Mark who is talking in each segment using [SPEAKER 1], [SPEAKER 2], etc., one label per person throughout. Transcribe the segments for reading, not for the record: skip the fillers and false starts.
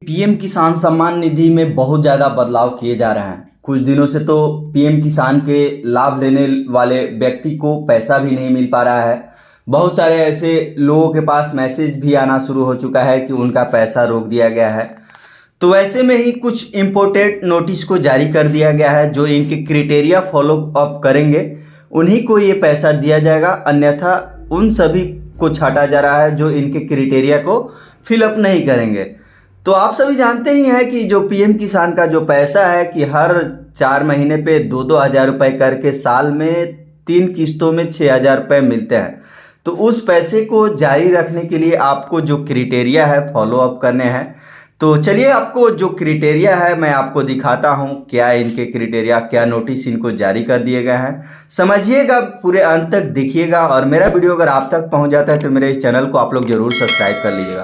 [SPEAKER 1] PM किसान सम्मान निधि में बहुत ज़्यादा बदलाव किए जा रहे हैं। कुछ दिनों से तो पीएम किसान के लाभ लेने वाले व्यक्ति को पैसा भी नहीं मिल पा रहा है। बहुत सारे ऐसे लोगों के पास मैसेज भी आना शुरू हो चुका है कि उनका पैसा रोक दिया गया है। तो ऐसे में ही कुछ इम्पोर्टेंट नोटिस को जारी कर दिया गया है। जो इनके क्राइटेरिया फॉलो अप करेंगे उन्हीं को ये पैसा दिया जाएगा, अन्यथा उन सभी को छाटा जा रहा है जो इनके क्राइटेरिया को फिलअप नहीं करेंगे। तो आप सभी जानते ही हैं कि जो पीएम किसान का जो पैसा है कि हर 4 महीने पे 2-2 हज़ार रुपये करके साल में 3 किस्तों में 6,000 रुपये मिलते हैं। तो उस पैसे को जारी रखने के लिए आपको जो क्राइटेरिया है फॉलो अप करने हैं। तो चलिए आपको जो क्राइटेरिया है मैं आपको दिखाता हूं, क्या इनके क्राइटेरिया, क्या नोटिस इनको जारी कर दिए गए हैं। समझिएगा, पूरे अंत तक देखिएगा और मेरा वीडियो अगर आप तक पहुंच जाता है तो मेरे इस चैनल को आप लोग जरूर सब्सक्राइब कर लीजिएगा,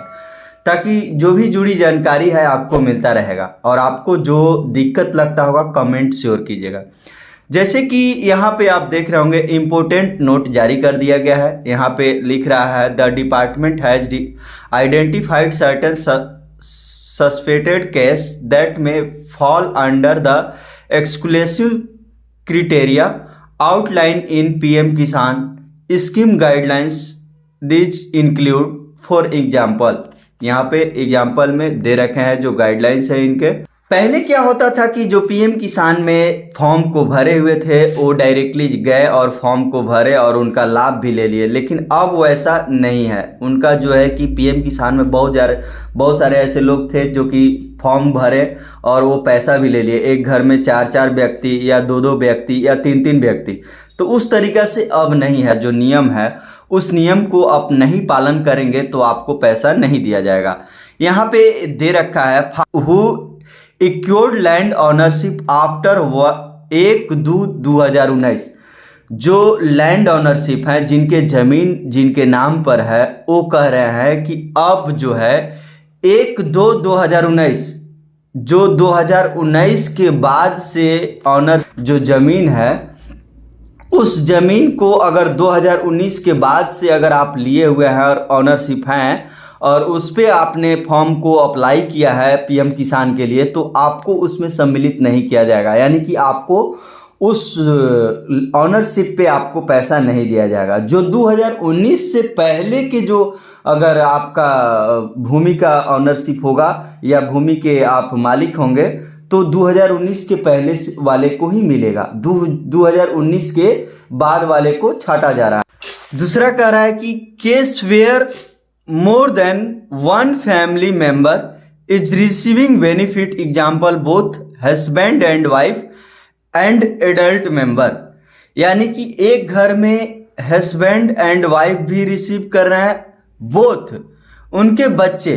[SPEAKER 1] ताकि जो भी जुड़ी जानकारी है आपको मिलता रहेगा। और आपको जो दिक्कत लगता होगा कमेंट श्योर कीजिएगा। जैसे कि यहाँ पे आप देख रहे होंगे इम्पोर्टेंट नोट जारी कर दिया गया है। यहाँ पे लिख रहा है the department has identified certain suspected case that may fall under the exclusive criteria outlined in PM Kisan scheme guidelines. These include, for example, यहाँ पे एग्जाम्पल में दे रखे हैं जो गाइडलाइंस है इनके। पहले क्या होता था कि जो पीएम किसान में फॉर्म को भरे हुए थे वो डायरेक्टली गए और फॉर्म को भरे और उनका लाभ भी ले लिए, लेकिन अब वैसा नहीं है। उनका जो है कि पीएम किसान में बहुत सारे ऐसे लोग थे जो कि फॉर्म भरे और वो पैसा भी ले लिए। एक घर में 4-4 व्यक्ति या 2-2 व्यक्ति या 3-3 व्यक्ति। तो उस तरीका से अब नहीं है। जो नियम है उस नियम को आप नहीं पालन करेंगे तो आपको पैसा नहीं दिया जाएगा। यहाँ पे दे रखा है हु एक्योर्ड लैंड ऑनरशिप आफ्टर 1/2/2019। जो लैंड ऑनरशिप है, जिनके जमीन जिनके नाम पर है, वो कह रहे हैं कि अब जो है 1/2/2019, जो 2019 के बाद से ऑनर जो जमीन है उस जमीन को अगर 2019 के बाद से अगर आप लिए हुए हैं और ऑनरशिप हैं और उस पर आपने फॉर्म को अप्लाई किया है पीएम किसान के लिए, तो आपको उसमें सम्मिलित नहीं किया जाएगा। यानी कि आपको उस ऑनरशिप पे आपको पैसा नहीं दिया जाएगा। जो 2019 से पहले के जो अगर आपका भूमि का ऑनरशिप होगा या भूमि के आप मालिक होंगे तो 2019 के पहले वाले को ही मिलेगा। 2019 के बाद वाले को छाटा जा रहा है। दूसरा कह रहा है कि case where more than one family member is receiving benefit, example both husband and wife and adult member। यानी कि एक घर में हस्बैंड एंड वाइफ भी रिसीव कर रहे हैं, बोथ उनके बच्चे,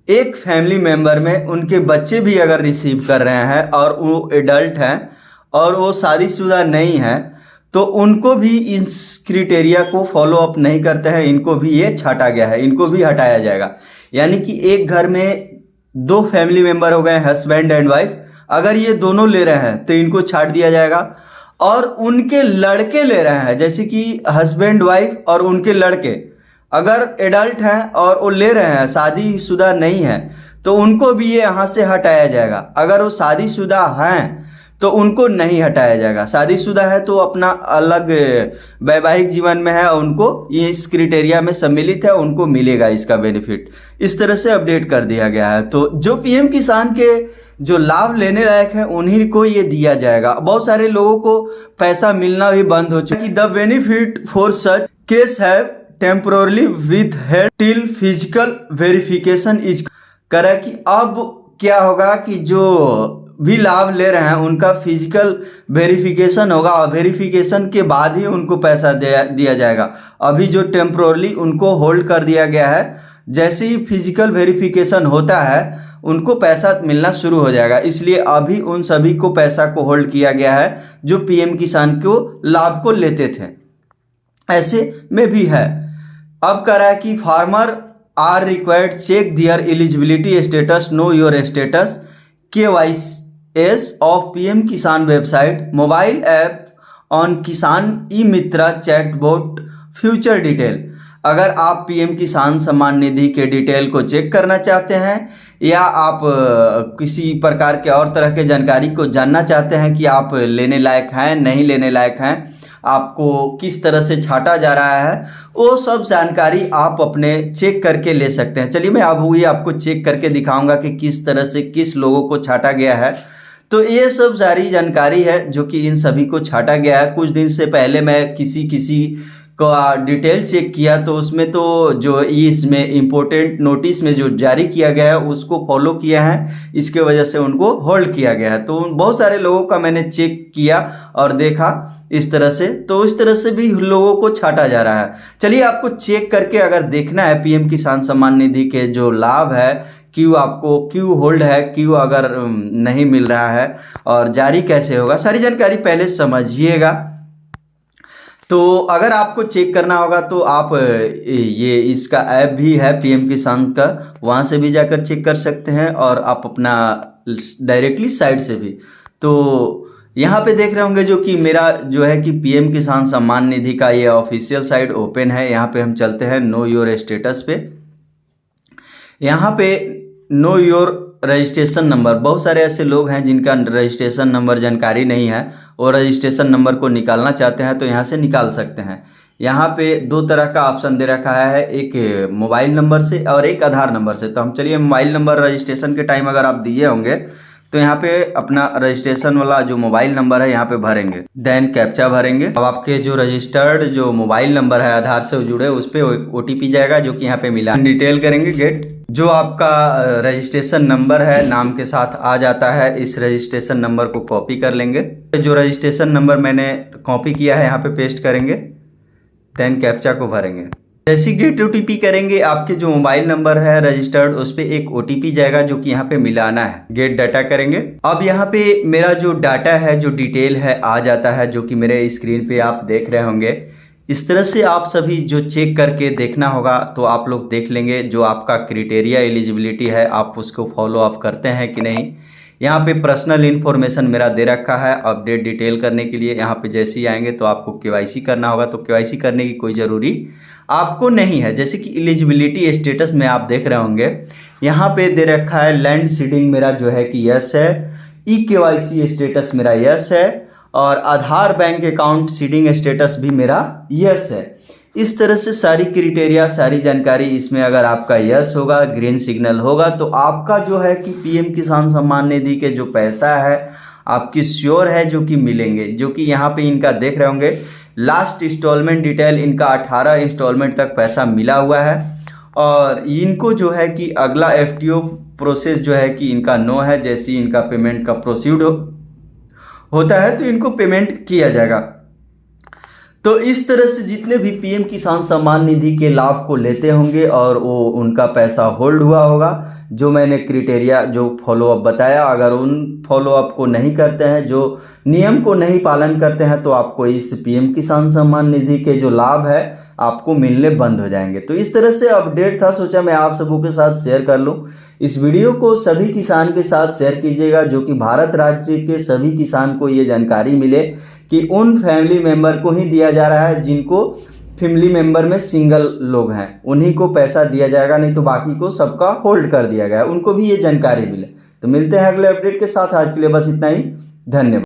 [SPEAKER 1] एक फैमिली मेंबर में उनके बच्चे भी अगर रिसीव कर रहे हैं और वो एडल्ट हैं और वो शादीशुदा नहीं है, तो उनको भी इस क्राइटेरिया को फॉलो अप नहीं करते हैं, इनको भी ये छाटा गया है, इनको भी हटाया जाएगा। यानी कि एक घर में 2 फैमिली मेंबर हो गए हस्बैंड एंड वाइफ, अगर ये दोनों ले रहे हैं तो इनको छाट दिया जाएगा। और उनके लड़के ले रहे हैं, जैसे कि हस्बैंड वाइफ और उनके लड़के अगर एडल्ट हैं और वो ले रहे हैं, शादीशुदा नहीं है, तो उनको भी ये यहाँ से हटाया जाएगा। अगर वो शादीशुदा हैं तो उनको नहीं हटाया जाएगा। शादीशुदा है तो अपना अलग वैवाहिक जीवन में है, उनको ये इस क्राइटेरिया में सम्मिलित है, उनको मिलेगा इसका बेनिफिट। इस तरह से अपडेट कर दिया गया है। तो जो पीएम किसान के जो लाभ लेने लायक है उन्हीं को ये दिया जाएगा। बहुत सारे लोगों को पैसा मिलना भी बंद हो चुका है। The benefit for such case have temporarily with head till physical verification is. करा कि अब क्या होगा कि जो भी लाभ ले रहे हैं उनका फिजिकल वेरिफिकेशन होगा और वेरिफिकेशन के बाद ही उनको पैसा दिया जाएगा। अभी जो टेम्पोरली उनको होल्ड कर दिया गया है, जैसे ही फिजिकल वेरिफिकेशन होता है उनको पैसा मिलना शुरू हो जाएगा। इसलिए अभी उन सभी को पैसा को होल्ड किया गया है जो पीएम किसान को लाभ को लेते थे। ऐसे में भी है। अब कह रहा है कि farmer are required check their eligibility status, know your status, KYS of PM Kisan website, mobile app on Kisan e Mitra chatbot future detail. अगर आप पीएम किसान सम्मान निधि के डिटेल को चेक करना चाहते हैं या आप किसी प्रकार के और तरह के जानकारी को जानना चाहते हैं कि आप लेने लायक हैं नहीं लेने लायक हैं, आपको किस तरह से छांटा जा रहा है, वो सब जानकारी आप अपने चेक करके ले सकते हैं। चलिए मैं अब वही आपको चेक करके दिखाऊंगा कि किस तरह से किस लोगों को छांटा गया है। तो ये सब सारी जानकारी है जो कि इन सभी को छांटा गया है। कुछ दिन से पहले मैं किसी का डिटेल चेक किया तो उसमें तो जो इसमें इम्पोर्टेंट नोटिस में जो जारी किया गया है उसको फॉलो किया है, इसके वजह से उनको होल्ड किया गया है। तो बहुत सारे लोगों का मैंने चेक किया और देखा इस तरह से, तो इस तरह से भी लोगों को छांटा जा रहा है। चलिए आपको चेक करके अगर देखना है पीएम किसान सम्मान निधि के जो लाभ है, क्यों होल्ड है, क्यों अगर नहीं मिल रहा है और जारी कैसे होगा, सारी जानकारी पहले समझिएगा। तो अगर आपको चेक करना होगा तो आप ये इसका ऐप भी है पीएम किसान का, वहाँ से भी जाकर चेक कर सकते हैं और आप अपना डायरेक्टली साइट से भी। तो यहाँ पे देख रहे होंगे जो कि मेरा जो है कि पीएम किसान सम्मान निधि का ये ऑफिशियल साइट ओपन है। यहाँ पे हम चलते हैं नो योर स्टेटस पे। यहाँ पे नो योर रजिस्ट्रेशन नंबर, बहुत सारे ऐसे लोग हैं जिनका रजिस्ट्रेशन नंबर जानकारी नहीं है और रजिस्ट्रेशन नंबर को निकालना चाहते हैं तो यहाँ से निकाल सकते हैं। यहाँ पे दो तरह का ऑप्शन दे रखा है, एक मोबाइल नंबर से और एक आधार नंबर से। तो हम चलिए मोबाइल नंबर रजिस्ट्रेशन के टाइम अगर आप दिए होंगे तो यहाँ पे अपना रजिस्ट्रेशन वाला जो मोबाइल नंबर है यहाँ पे भरेंगे, देन कैप्चा भरेंगे। अब आपके जो रजिस्टर्ड जो मोबाइल नंबर है आधार से जुड़े उस पर OTP जाएगा जो कि यहाँ पे मिला, डिटेल करेंगे गेट। जो आपका रजिस्ट्रेशन नंबर है नाम के साथ आ जाता है, इस रजिस्ट्रेशन नंबर को कॉपी कर लेंगे। जो रजिस्ट्रेशन नंबर मैंने कॉपी किया है यहाँ पे पेस्ट करेंगे, देन कैप्चा को भरेंगे। जैसे गेट OTP करेंगे आपके जो मोबाइल नंबर है रजिस्टर्ड उस पर एक OTP जाएगा जो कि यहाँ पे मिलाना है, गेट डाटा करेंगे। अब यहाँ पे मेरा जो डाटा है जो डिटेल है आ जाता है जो कि मेरे स्क्रीन पे आप देख रहे होंगे। इस तरह से आप सभी जो चेक करके देखना होगा तो आप लोग देख लेंगे जो आपका क्राइटेरिया एलिजिबिलिटी है आप उसको फॉलो अप करते हैं कि नहीं। यहाँ पे पर्सनल इन्फॉर्मेशन मेरा दे रखा है अपडेट डिटेल करने के लिए। यहाँ पे जैसे ही आएंगे तो आपको KYC करना होगा, तो KYC करने की कोई ज़रूरी आपको नहीं है। जैसे कि एलिजिबिलिटी स्टेटस में आप देख रहे होंगे यहाँ पे दे रखा है लैंड सीडिंग मेरा जो है कि यस है, KYC स्टेटस मेरा यस है और आधार बैंक अकाउंट सीडिंग स्टेटस भी मेरा यस है। इस तरह से सारी क्राइटेरिया सारी जानकारी इसमें अगर आपका यस होगा, ग्रीन सिग्नल होगा, तो आपका जो है कि पीएम किसान सम्मान निधि के जो पैसा है आपकी श्योर है जो कि मिलेंगे। जो कि यहाँ पे इनका देख रहे होंगे लास्ट इंस्टॉलमेंट डिटेल इनका 18 इंस्टॉलमेंट तक पैसा मिला हुआ है और इनको जो है कि अगला FTO प्रोसेस जो है कि इनका नो है। जैसे ही इनका पेमेंट का प्रोसीड होता है तो इनको पेमेंट किया जाएगा। तो इस तरह से जितने भी पीएम किसान सम्मान निधि के लाभ को लेते होंगे और वो उनका पैसा होल्ड हुआ होगा, जो मैंने क्राइटेरिया जो फॉलोअप बताया, अगर उन फॉलोअप को नहीं करते हैं, जो नियम को नहीं पालन करते हैं, तो आपको इस पीएम किसान सम्मान निधि के जो लाभ है आपको मिलने बंद हो जाएंगे। तो इस तरह से अपडेट था, सोचा मैं आप सबों के साथ शेयर कर लूं। इस वीडियो को सभी किसान के साथ शेयर कीजिएगा जो कि भारत राज्य के सभी किसान को ये जानकारी मिले कि उन फैमिली मेंबर को ही दिया जा रहा है जिनको फैमिली मेंबर में सिंगल लोग हैं, उन्हीं को पैसा दिया जाएगा, नहीं तो बाकी को सबका होल्ड कर दिया गया है, उनको भी ये जानकारी मिले। तो मिलते हैं अगले अपडेट के साथ, आज के लिए बस इतना ही, धन्यवाद।